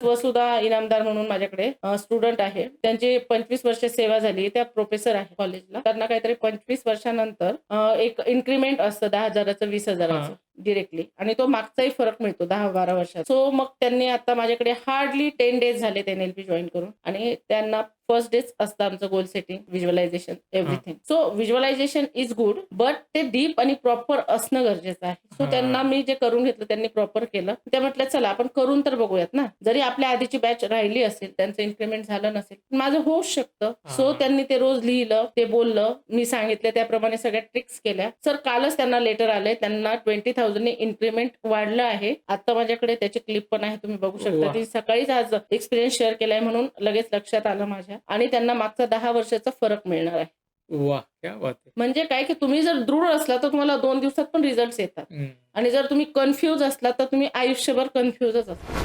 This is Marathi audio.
वसुधा इनामदार म्हणून माझ्याकडे स्टुडंट आहे. त्यांची 25 वर्ष सेवा झाली. त्या प्रोफेसर आहे कॉलेजला. त्यांना काहीतरी 25 वर्षानंतर एक इन्क्रिमेंट असतं 10,000चं 20,000चं डायरेक्टली आणि तो मागचाही फरक मिळतो 10-12 वर्षात. सो मग त्यांनी आता माझ्याकडे हार्डली 10 डेज झालेत एनएलपी जॉइन करून आणि त्यांना फर्स्ट डेच असतं आमचं goal setting, visualization, everything. So visualization is good, but ते डीप आणि प्रॉपर असणं गरजेचं आहे. सो त्यांना मी जे करून घेतलं त्यांनी प्रॉपर केलं. त्या म्हटलं चला आपण करून तर बघूयात ना. जरी आपल्या आधीची बॅच राहिली असेल, त्यांचं इन्क्रिमेंट झालं नसेल, माझं होऊच शकतं. सो त्यांनी ते रोज लिहिलं, ते बोललं, मी सांगितलं त्याप्रमाणे सगळ्या ट्रिक्स केल्या. सर कालच त्यांना लेटर आलंय. त्यांना 20,000 ने इन्क्रिमेंट वाढलं आहे. आता माझ्याकडे त्याची क्लिप पण आहे, तुम्ही बघू शकता. ती सकाळीच आज एक्सपिरियन्स शेअर केलाय म्हणून लगेच लक्षात आलं माझ्या आणि त्यांना मागचा 10 वर्षाचा फरक मिळणार आहे. वाह! क्या बात है! म्हणजे काय की तुम्ही जर दृढ असला तर तुम्हाला 2 दिवसात पण रिझल्ट्स येतात आणि जर तुम्ही कन्फ्यूज असला तर तुम्ही आयुष्यभर कन्फ्यूजच असता.